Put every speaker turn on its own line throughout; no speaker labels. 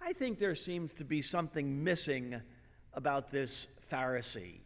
I think there seems to be something missing about this Pharisee.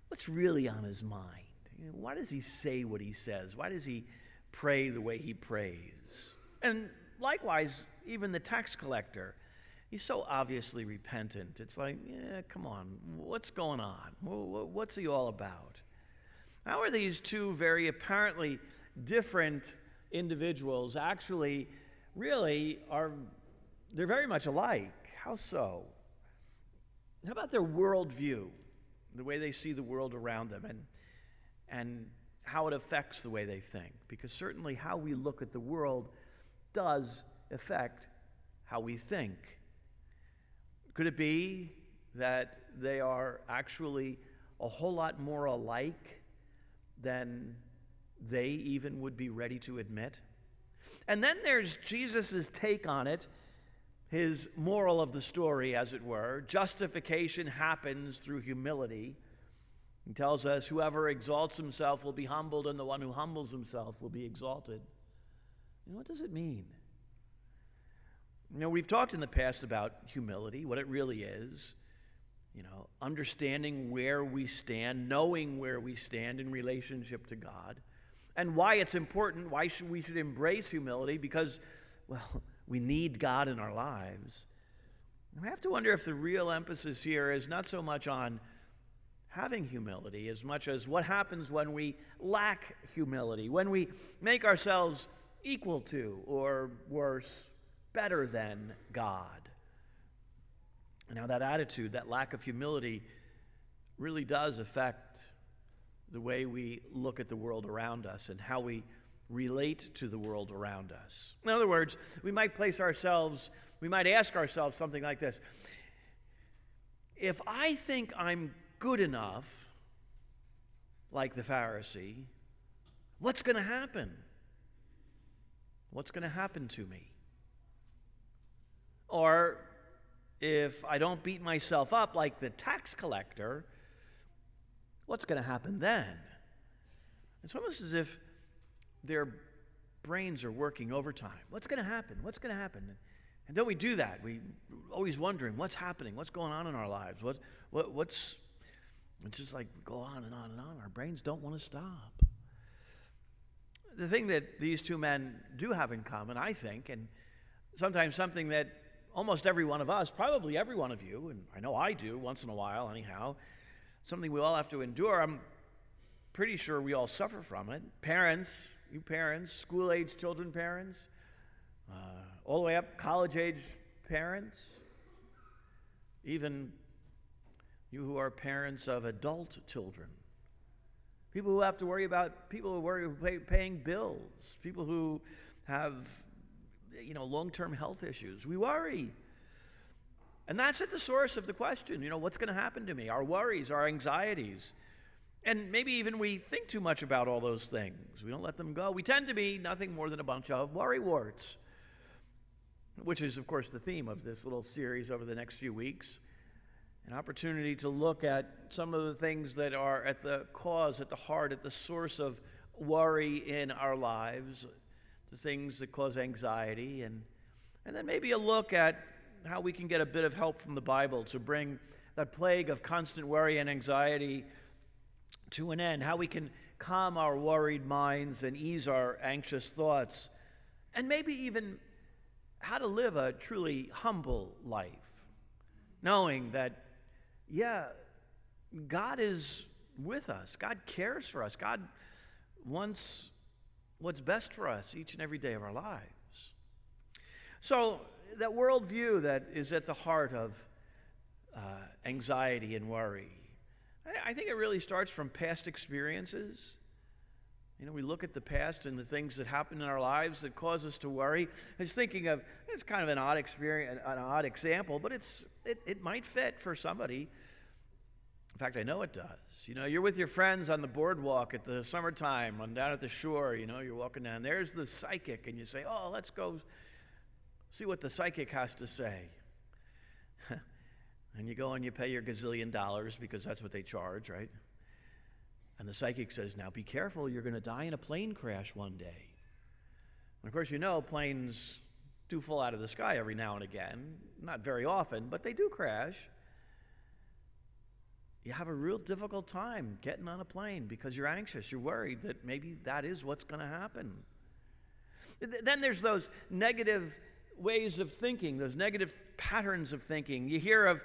What's really on his mind? Why does he say what he says? Why does he pray the way he prays? And likewise, even the tax collector, he's so obviously repentant. It's like, yeah, come on, what's going on? What's he all about? How are these two very apparently different individuals actually really they're very much alike? How so? How about their worldview, the way they see the world around them, and how it affects the way they think? Because certainly how we look at the world does affect how we think. Could it be that they are actually a whole lot more alike than they even would be ready to admit? And then there's Jesus' take on it, his moral of the story, as it were. Justification happens through humility. He tells us, whoever exalts himself will be humbled, and the one who humbles himself will be exalted. What does it mean? We've talked in the past about humility, what it really is. Understanding where we stand, knowing where we stand in relationship to God, and why it's important, why we should embrace humility, because, well, we need God in our lives. And I have to wonder if the real emphasis here is not so much on having humility as much as what happens when we lack humility, when we make ourselves equal to, or worse, better than God. Now that attitude, that lack of humility, really does affect the way we look at the world around us and how we relate to the world around us. In other words, we might ask ourselves something like this: if I think I'm good enough, like the Pharisee, what's going to happen? What's going to happen to me? Or if I don't beat myself up like the tax collector, what's going to happen then? It's almost as if their brains are working overtime. What's going to happen? What's going to happen? And don't we do that? We're always wondering what's happening, what's going on in our lives, what's it's just like go on and on and on. Our brains don't want to stop. The thing that these two men do have in common, I think, and sometimes something that almost every one of us, probably every one of you, and I know I do once in a while anyhow, something we all have to endure. I'm pretty sure we all suffer from it. Parents, you parents, school-age children parents, all the way up college-age parents, even you who are parents of adult children, people who have to worry about paying bills, people who have long-term health issues. We worry. And that's at the source of the question, what's going to happen to me? Our worries, our anxieties. And maybe even we think too much about all those things. We don't let them go. We tend to be nothing more than a bunch of worry warts, which is, of course, the theme of this little series over the next few weeks. An opportunity to look at some of the things that are at the cause, at the heart, at the source of worry in our lives, the things that cause anxiety, and then maybe a look at how we can get a bit of help from the Bible to bring that plague of constant worry and anxiety to an end, how we can calm our worried minds and ease our anxious thoughts, and maybe even how to live a truly humble life, knowing that, God is with us. God cares for us. God wants what's best for us each and every day of our lives. So that worldview that is at the heart of anxiety and worry, I think it really starts from past experiences. We look at the past and the things that happen in our lives that cause us to worry. I was thinking of, it's kind of an odd experience, an odd example, but it might fit for somebody. In fact, I know it does. You're with your friends on the boardwalk at the summertime, down at the shore. You're walking down. There's the psychic, and you say, "Oh, let's go see what the psychic has to say." And you go and you pay your gazillion dollars because that's what they charge, right? And the psychic says, "Now be careful, you're going to die in a plane crash one day." And of course, planes do fall out of the sky every now and again, not very often, but they do crash. You have a real difficult time getting on a plane because you're anxious. You're worried that maybe that is what's going to happen. Then there's those negative ways of thinking, those negative patterns of thinking. You hear of,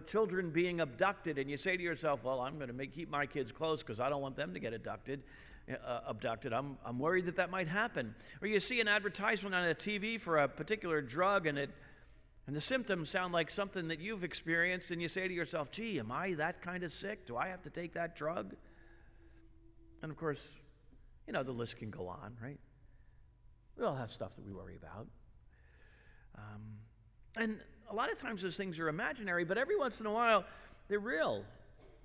children being abducted, and you say to yourself, well, I'm going to keep my kids close because I don't want them to get abducted. I'm worried that might happen. Or you see an advertisement on a TV for a particular drug, and the symptoms sound like something that you've experienced, and you say to yourself, gee, am I that kind of sick? Do I have to take that drug? And of course, the list can go on, right? We all have stuff that we worry about. And a lot of times those things are imaginary, but every once in a while, they're real.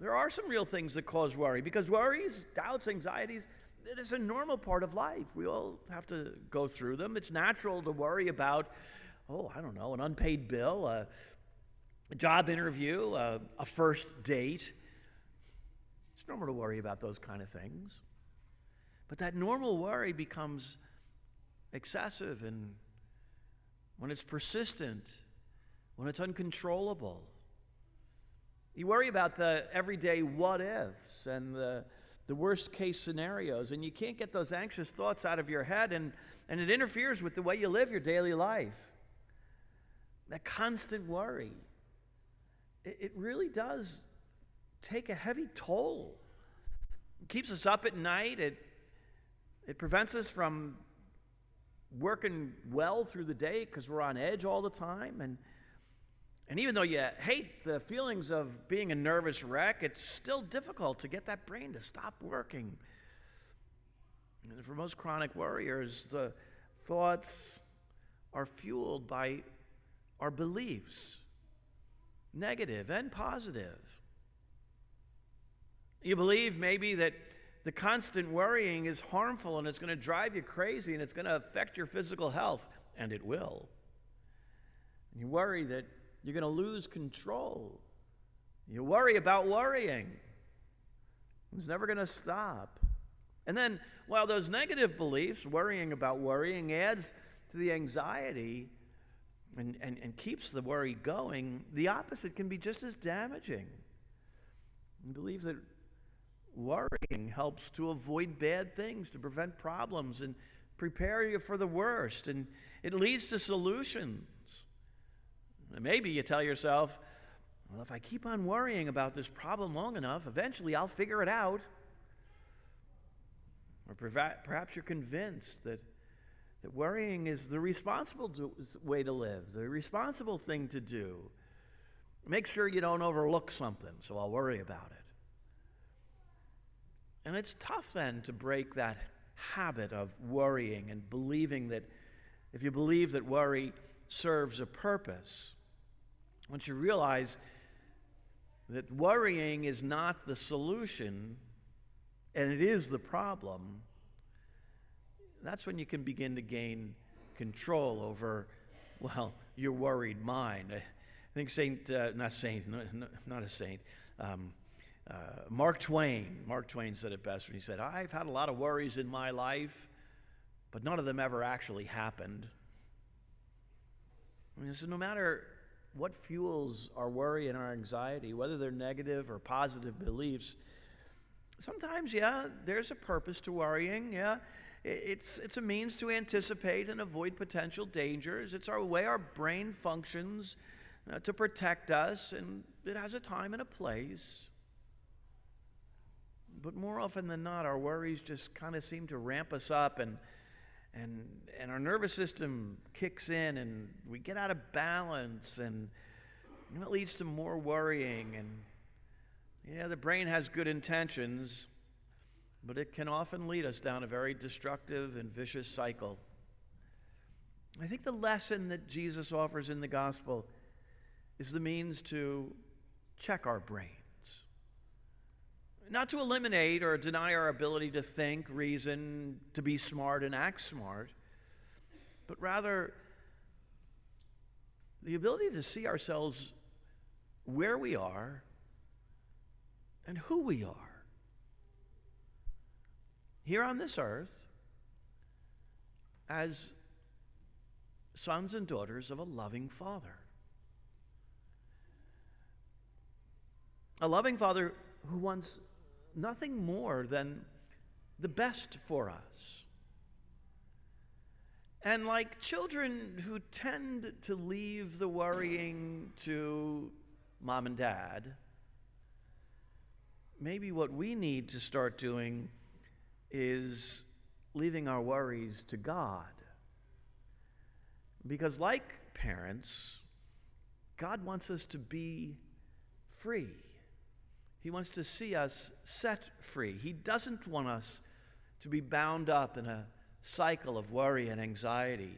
There are some real things that cause worry, because worries, doubts, anxieties, it's a normal part of life. We all have to go through them. It's natural to worry about, an unpaid bill, a job interview, a first date. It's normal to worry about those kind of things. But that normal worry becomes excessive, and when it's persistent, when it's uncontrollable. You worry about the everyday what-ifs and the worst case scenarios, and you can't get those anxious thoughts out of your head, and it interferes with the way you live your daily life. That constant worry, it really does take a heavy toll. It keeps us up at night. It prevents us from working well through the day because we're on edge all the time. And even though you hate the feelings of being a nervous wreck, it's still difficult to get that brain to stop working. And for most chronic worriers, the thoughts are fueled by our beliefs, negative and positive. You believe maybe that the constant worrying is harmful and it's going to drive you crazy and it's going to affect your physical health, and it will. You worry that you're going to lose control. You worry about worrying. It's never going to stop. And then, while those negative beliefs, worrying about worrying, adds to the anxiety and keeps the worry going, the opposite can be just as damaging. You believe that worrying helps to avoid bad things, to prevent problems, and prepare you for the worst, and it leads to solutions. And maybe you tell yourself, well, if I keep on worrying about this problem long enough, eventually I'll figure it out. Or perhaps you're convinced that worrying is the responsible way to live, the responsible thing to do. Make sure you don't overlook something, so I'll worry about it. And it's tough then to break that habit of worrying and believing that if you believe that worry serves a purpose, once you realize that worrying is not the solution and it is the problem, that's when you can begin to gain control over, your worried mind. I think Mark Twain said it best when he said, I've had a lot of worries in my life, but none of them ever actually happened. So no matter what fuels our worry and our anxiety, whether they're negative or positive beliefs, sometimes, there's a purpose to worrying. It's a means to anticipate and avoid potential dangers. It's our way our brain functions to protect us, and it has a time and a place. But more often than not, our worries just kind of seem to ramp us up, and our nervous system kicks in, and we get out of balance, and it leads to more worrying. And the brain has good intentions, but it can often lead us down a very destructive and vicious cycle. I think the lesson that Jesus offers in the gospel is the means to check our brains. Not to eliminate or deny our ability to think, reason, to be smart and act smart, but rather the ability to see ourselves where we are and who we are. Here on this earth, as sons and daughters of a loving Father. A loving Father who wants nothing more than the best for us. And like children who tend to leave the worrying to mom and dad, maybe what we need to start doing is leaving our worries to God. Because like parents, God wants us to be free. He wants to see us set free. He doesn't want us to be bound up in a cycle of worry and anxiety.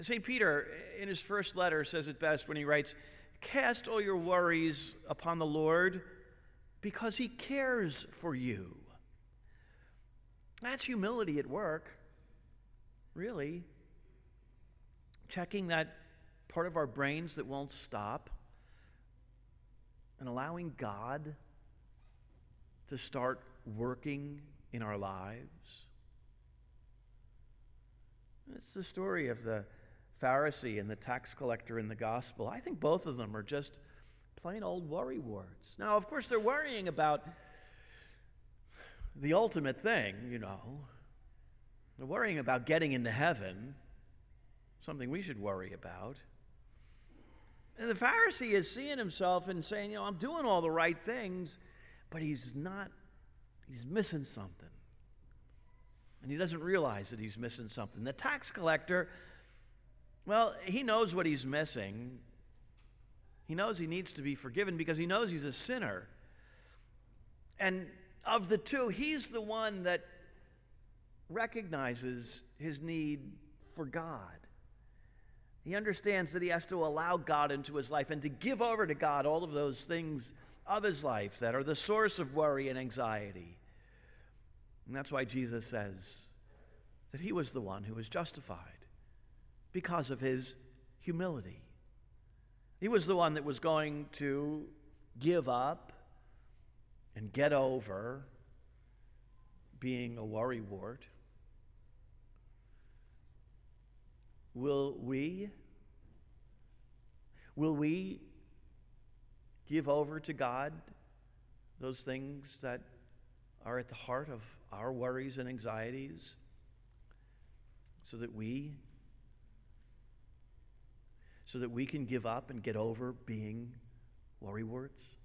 St. Peter, in his first letter, says it best when he writes, "Cast all your worries upon the Lord because He cares for you." That's humility at work, really. Checking that part of our brains that won't stop and allowing God to start working in our lives. It's the story of the Pharisee and the tax collector in the gospel. I think both of them are just plain old worry warts. Now, of course, they're worrying about the ultimate thing, you know. They're worrying about getting into heaven, something we should worry about. And the Pharisee is seeing himself and saying, you know, I'm doing all the right things, but he's missing something. And he doesn't realize that he's missing something. The tax collector, well, he knows what he's missing. He knows he needs to be forgiven because he knows he's a sinner. And of the two, he's the one that recognizes his need for God. He understands that he has to allow God into his life and to give over to God all of those things of his life that are the source of worry and anxiety. And that's why Jesus says that he was the one who was justified because of his humility. He was the one that was going to give up and get over being a worrywart. Will we give over to God those things that are at the heart of our worries and anxieties so that we can give up and get over being worrywarts?